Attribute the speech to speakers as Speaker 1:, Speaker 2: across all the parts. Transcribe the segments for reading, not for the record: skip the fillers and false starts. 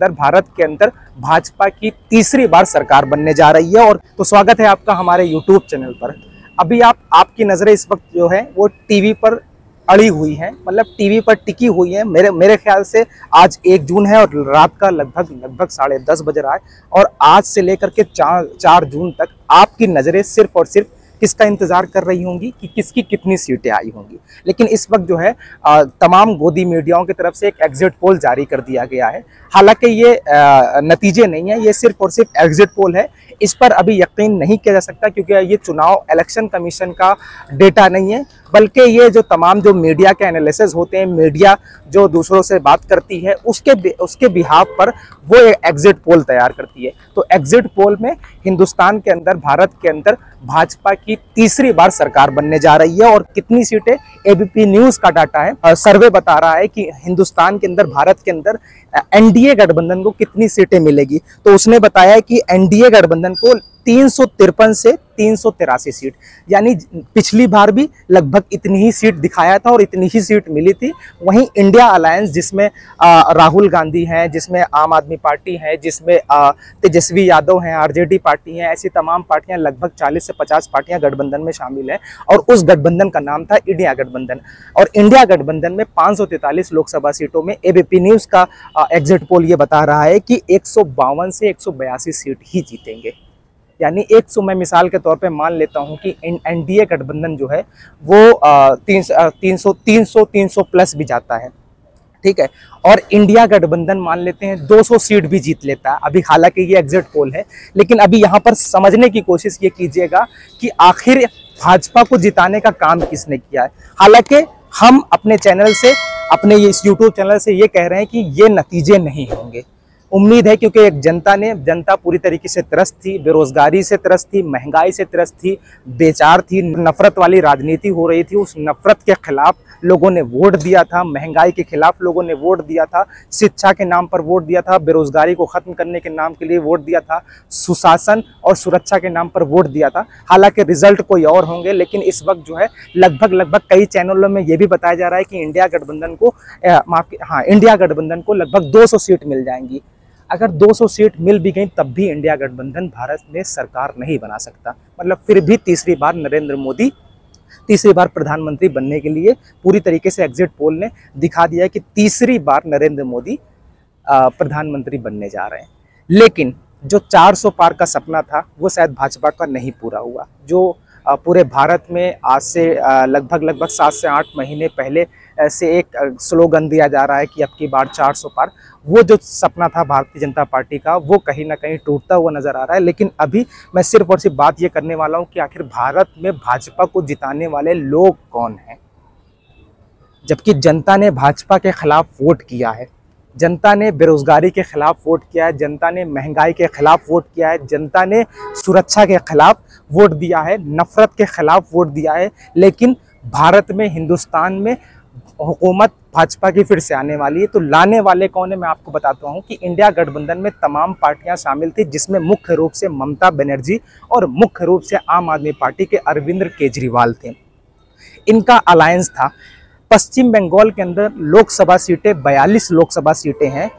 Speaker 1: अंदर भारत के अंदर भाजपा की तीसरी बार सरकार बनने जा रही है। और तो स्वागत है आपका हमारे यूट्यूब चैनल पर। अभी आपकी नज़रें इस वक्त जो है वो टीवी पर अड़ी हुई हैं, मतलब टीवी पर टिकी हुई हैं। मेरे ख्याल से आज 1 जून है और रात का लगभग 10:30 बज रहा है। और आज से लेकर के 4 जून तक आपकी नज़रें सिर्फ और सिर्फ किसका इंतजार कर रही होंगी कि किसकी कितनी सीटें आई होंगी। लेकिन इस वक्त जो है तमाम गोदी मीडियाओं की तरफ से एक एग्जिट पोल जारी कर दिया गया है। हालांकि ये नतीजे नहीं है, ये सिर्फ और सिर्फ एग्जिट पोल है। इस पर अभी यकीन नहीं किया जा सकता क्योंकि ये चुनाव इलेक्शन कमीशन का डेटा नहीं है, बल्कि ये जो तमाम जो मीडिया के एनालिसिस होते हैं, मीडिया जो दूसरों से बात करती है उसके बिहाफ पर वो एग्जिट पोल तैयार करती है। तो एग्जिट पोल में हिंदुस्तान के अंदर, भारत के अंदर भाजपा की तीसरी बार सरकार बनने जा रही है। और कितनी सीटें, एबीपी न्यूज का डाटा है, सर्वे बता रहा है कि हिंदुस्तान के अंदर, भारत के अंदर एनडीए गठबंधन को कितनी सीटें मिलेगी। तो उसने बताया है कि एनडीए गठबंधन को 353 से 383 सीट, यानी पिछली बार भी लगभग इतनी ही सीट दिखाया था और इतनी ही सीट मिली थी। वहीं इंडिया अलायंस, जिसमें राहुल गांधी हैं, जिसमें आम आदमी पार्टी है, जिसमें तेजस्वी यादव हैं, आरजेडी पार्टी हैं, ऐसी तमाम पार्टियां, लगभग 40 से 50 पार्टियां गठबंधन में शामिल हैं। और उस गठबंधन का नाम था इंडिया गठबंधन। और इंडिया गठबंधन में 543 लोकसभा सीटों में एबीपी न्यूज का एग्जिट पोल ये बता रहा है कि 152 से 182 सीट ही जीतेंगे। यानी 100, मैं मिसाल के तौर पे मान लेता हूं कि एनडीए गठबंधन जो है वो 300 प्लस भी जाता है, ठीक है। और इंडिया गठबंधन मान लेते हैं 200 सीट भी जीत लेता है। अभी हालांकि ये एग्जिट पोल है, लेकिन अभी यहाँ पर समझने की कोशिश ये कीजिएगा कि आखिर भाजपा को जिताने का काम किसने किया है। हालांकि हम अपने चैनल से, अपने इस यूट्यूब चैनल से ये कह रहे हैं कि ये नतीजे नहीं होंगे। उम्मीद है क्योंकि एक जनता पूरी तरीके से त्रस्त थी, बेरोजगारी से त्रस्त थी, महंगाई से त्रस्त थी, बेचार थी, नफरत वाली राजनीति हो रही थी। उस नफरत के खिलाफ लोगों ने वोट दिया था, महंगाई के खिलाफ लोगों ने वोट दिया था, शिक्षा के नाम पर वोट दिया था, बेरोजगारी को खत्म करने के नाम के लिए वोट दिया था, सुशासन और सुरक्षा के नाम पर वोट दिया था। हालांकि रिजल्ट कोई और होंगे, लेकिन इस वक्त जो है लगभग कई चैनलों में यह भी बताया जा रहा है कि इंडिया गठबंधन को लगभग 200 सीट मिल जाएंगी। अगर 200 सीट मिल भी गई तब भी इंडिया गठबंधन भारत में सरकार नहीं बना सकता। मतलब फिर भी तीसरी बार नरेंद्र मोदी तीसरी बार प्रधानमंत्री बनने के लिए पूरी तरीके से एग्जिट पोल ने दिखा दिया है कि तीसरी बार नरेंद्र मोदी प्रधानमंत्री बनने जा रहे हैं। लेकिन जो 400 पार का सपना था वो शायद भाजपा का नहीं पूरा हुआ। जो पूरे भारत में आज से लगभग 7 से 8 महीने पहले से एक स्लोगन दिया जा रहा है कि अब की बार 400 पार, वो जो सपना था भारतीय जनता पार्टी का वो कहीं ना कहीं टूटता हुआ नजर आ रहा है। लेकिन अभी मैं सिर्फ और सिर्फ बात ये करने वाला हूँ कि आखिर भारत में भाजपा को जिताने वाले लोग कौन हैं। जबकि जनता ने भाजपा के खिलाफ वोट किया है, जनता ने बेरोजगारी के खिलाफ वोट किया है, जनता ने महंगाई के खिलाफ वोट किया है, जनता ने सुरक्षा के खिलाफ वोट दिया है, नफरत के खिलाफ वोट दिया है। लेकिन भारत में, हिंदुस्तान में हुकूमत भाजपा की फिर से आने वाली है। तो लाने वाले कौन है, मैं आपको बताता हूं कि इंडिया गठबंधन में तमाम पार्टियां शामिल थी, जिसमें मुख्य रूप से ममता बनर्जी और मुख्य रूप से आम आदमी पार्टी के अरविंद केजरीवाल थे। इनका अलायंस था। पश्चिम बंगाल के अंदर लोकसभा सीटें 42 लोकसभा सीटें हैं।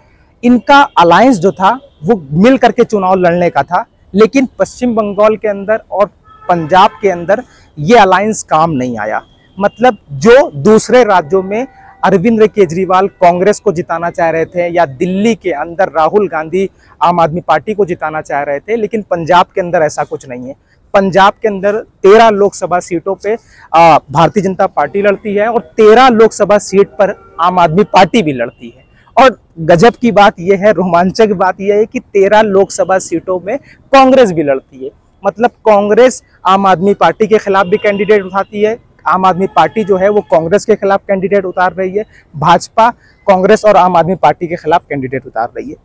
Speaker 1: इनका अलायंस जो था वो मिल करके चुनाव लड़ने का था, लेकिन पश्चिम बंगाल के अंदर और पंजाब के अंदर ये अलायंस काम नहीं आया। मतलब जो दूसरे राज्यों में अरविंद केजरीवाल कांग्रेस को जिताना चाह रहे थे, या दिल्ली के अंदर राहुल गांधी आम आदमी पार्टी को जिताना चाह रहे थे, लेकिन पंजाब के अंदर ऐसा कुछ नहीं है। पंजाब के अंदर 13 लोकसभा सीटों पे भारतीय जनता पार्टी लड़ती है और 13 लोकसभा सीट पर आम आदमी पार्टी भी लड़ती है। और गजब की बात यह है, रोमांचक बात यह है कि 13 लोकसभा सीटों में कांग्रेस भी लड़ती है। मतलब कांग्रेस आम आदमी पार्टी के खिलाफ भी कैंडिडेट उठाती है, आम आदमी पार्टी जो है वो कांग्रेस के खिलाफ कैंडिडेट उतार रही है, भाजपा कांग्रेस और आम आदमी पार्टी के खिलाफ कैंडिडेट उतार रही है।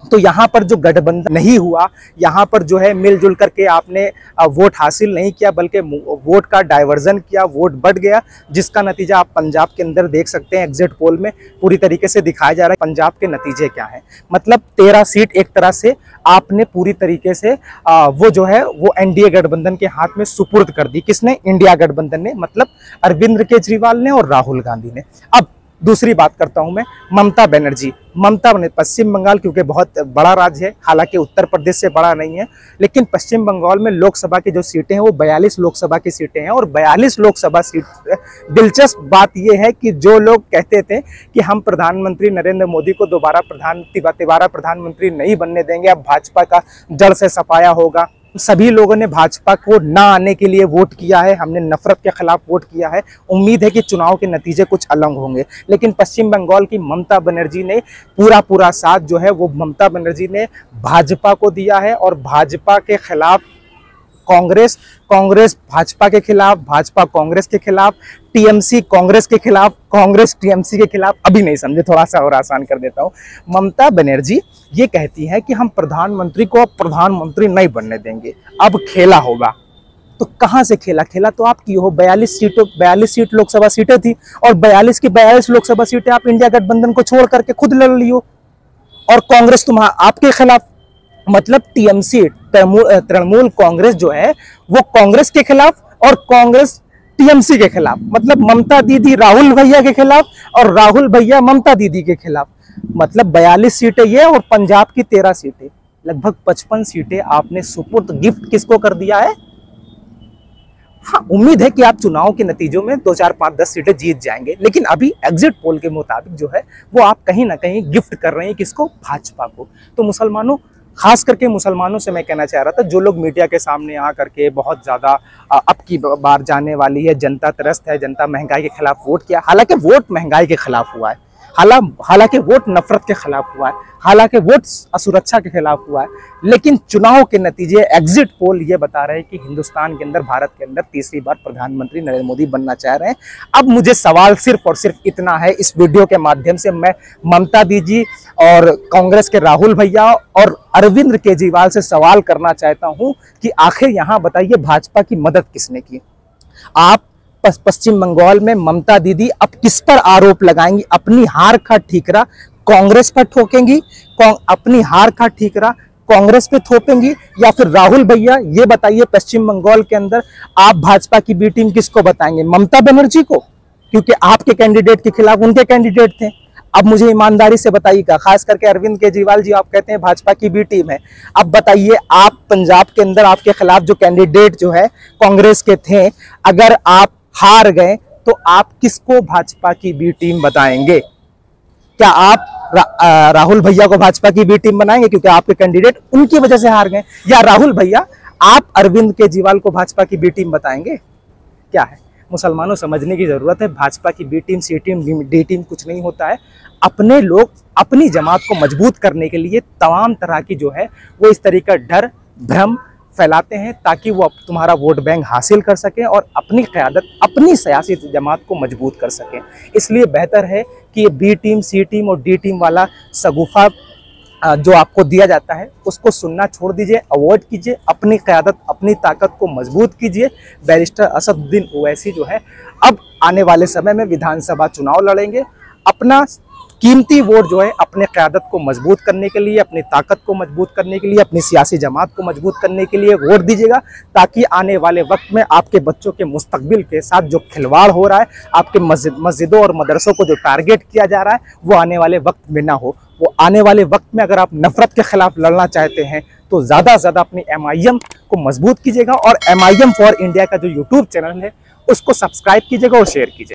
Speaker 1: तो यहाँ पर जो गठबंधन नहीं हुआ, यहाँ पर जो है मिलजुल करके आपने वोट हासिल नहीं किया, बल्कि वोट का डाइवर्जन किया, वोट बढ़ गया, जिसका नतीजा आप पंजाब के अंदर देख सकते हैं। एग्जिट पोल में पूरी तरीके से दिखाया जा रहा है पंजाब के नतीजे क्या हैं। मतलब 13 सीट एक तरह से आपने पूरी तरीके से वो जो है वो एनडीए गठबंधन के हाथ में सुपुर्द कर दी। किसने? इंडिया गठबंधन ने, मतलब अरविंद केजरीवाल ने और राहुल गांधी ने। अब दूसरी बात करता हूं मैं ममता बनर्जी। पश्चिम बंगाल क्योंकि बहुत बड़ा राज्य है, हालांकि उत्तर प्रदेश से बड़ा नहीं है, लेकिन पश्चिम बंगाल में लोकसभा की जो सीटें हैं वो 42 लोकसभा की सीटें हैं। और 42 लोकसभा सीट, दिलचस्प बात यह है कि जो लोग कहते थे कि हम प्रधानमंत्री नरेंद्र मोदी को दोबारा प्रधानमंत्री नहीं बनने देंगे, अब भाजपा का जड़ से सफाया होगा, सभी लोगों ने भाजपा को ना आने के लिए वोट किया है, हमने नफरत के खिलाफ वोट किया है। उम्मीद है कि चुनाव के नतीजे कुछ अलग होंगे, लेकिन पश्चिम बंगाल की ममता बनर्जी ने पूरा साथ जो है वो ममता बनर्जी ने भाजपा को दिया है। और भाजपा के खिलाफ कांग्रेस भाजपा के खिलाफ, भाजपा कांग्रेस के खिलाफ, टीएमसी कांग्रेस के खिलाफ, कांग्रेस टीएमसी के खिलाफ। अभी नहीं समझे, थोड़ा सा और आसान कर देता हूं। ममता बनर्जी ये कहती है कि हम प्रधानमंत्री को अब प्रधानमंत्री नहीं बनने देंगे, अब खेला होगा। तो कहां से खेला तो आपकी हो। 42 सीट लोकसभा सीटें थी और 42 की 42 लोकसभा सीटें आप इंडिया गठबंधन को छोड़ करके खुद लड़ लियो और कांग्रेस आपके खिलाफ, मतलब टीएमसी तृणमूल कांग्रेस जो है वो कांग्रेस के खिलाफ और कांग्रेस टीएमसी के खिलाफ, मतलब ममता दीदी राहुल भैया के खिलाफ और राहुल भैया ममता दीदी के खिलाफ। मतलब 42 सीटें ये और पंजाब की 13 सीटें, लगभग 55 सीटें आपने सुपुर्द गिफ्ट किसको कर दिया है। हाँ, उम्मीद है कि आप चुनाव के नतीजों में 2, 4, 5, 10 सीटें जीत जाएंगे, लेकिन अभी एग्जिट पोल के मुताबिक जो है वो आप कहीं ना कहीं गिफ्ट कर रहे हैं किसको, भाजपा को। तो मुसलमानों, खास करके मुसलमानों से मैं कहना चाह रहा था, जो लोग मीडिया के सामने आ करके बहुत ज़्यादा अब की बार जाने वाली है, जनता त्रस्त है, जनता महंगाई के खिलाफ वोट किया, हालांकि वोट महंगाई के खिलाफ हुआ है, हालांकि वोट नफरत के खिलाफ हुआ है, हालांकि वोट असुरक्षा के खिलाफ हुआ है, लेकिन चुनाव के नतीजे, एग्जिट पोल ये बता रहे हैं कि हिंदुस्तान के अंदर, भारत के अंदर तीसरी बार प्रधानमंत्री नरेंद्र मोदी बनना चाह रहे हैं। अब मुझे सवाल सिर्फ और सिर्फ इतना है, इस वीडियो के माध्यम से मैं ममता दीदी और कांग्रेस के राहुल भैया और अरविंद केजरीवाल से सवाल करना चाहता हूं कि आखिर यहां बताइए भाजपा की मदद किसने की। आप पश्चिम बंगाल में ममता दीदी अब किस पर आरोप लगाएंगी, अपनी हार का ठीकरा कांग्रेस पर ठोकेंगी, अपनी हार का ठीकरा कांग्रेस पे थोपेंगी, या फिर राहुल भैया ये बताइए पश्चिम बंगाल के अंदर आप भाजपा की बी टीम किसको बताएंगे, ममता बनर्जी को, क्योंकि आपके कैंडिडेट के खिलाफ उनके कैंडिडेट थे। अब मुझे ईमानदारी से बताइएगा, खास करके अरविंद केजरीवाल जी, आप कहते हैं भाजपा की बी टीम है, अब बताइए आप पंजाब के अंदर आपके खिलाफ जो कैंडिडेट जो है कांग्रेस के थे, अगर आप हार गए तो आप किसको भाजपा की बी टीम बताएंगे। क्या आप राहुल भैया को भाजपा की बी टीम बनाएंगे क्योंकि आपके कैंडिडेट उनकी वजह से हार गए, या राहुल भैया आप अरविंद केजरीवाल को भाजपा की बी टीम बताएंगे। क्या है, मुसलमानों समझने की जरूरत है, भाजपा की बी टीम, सी टीम, डी टीम कुछ नहीं होता है। अपने लोग अपनी जमात को मजबूत करने के लिए तमाम तरह की जो है वो इस तरीका डर भ्रम फैलाते हैं ताकि वो तुम्हारा वोट बैंक हासिल कर सकें और अपनी क़यादत, अपनी सियासी जमात को मजबूत कर सकें। इसलिए बेहतर है कि ये बी टीम, सी टीम और डी टीम वाला सगुफा जो आपको दिया जाता है उसको सुनना छोड़ दीजिए, अवॉइड कीजिए, अपनी क़यादत, अपनी ताकत को मजबूत कीजिए। बैरिस्टर असदुद्दीन ओवैसी जो है अब आने वाले समय में विधानसभा चुनाव लड़ेंगे, अपना कीमती वोट जो है अपने क़यादत को मजबूत करने के लिए, अपनी ताकत को मजबूत करने के लिए, अपनी सियासी जमात को मजबूत करने के लिए वोट दीजिएगा, ताकि आने वाले वक्त में आपके बच्चों के मुस्तकबिल के साथ जो खिलवाड़ हो रहा है, आपके मस्जिदों और मदरसों को जो टारगेट किया जा रहा है, वो आने वाले वक्त में ना हो। वो आने वाले वक्त में अगर आप नफरत के खिलाफ लड़ना चाहते हैं तो ज़्यादा से ज़्यादा अपनी MIM को मजबूत कीजिएगा और MIM फॉर इंडिया का जो यूट्यूब चैनल है उसको सब्सक्राइब कीजिएगा और शेयर कीजिएगा।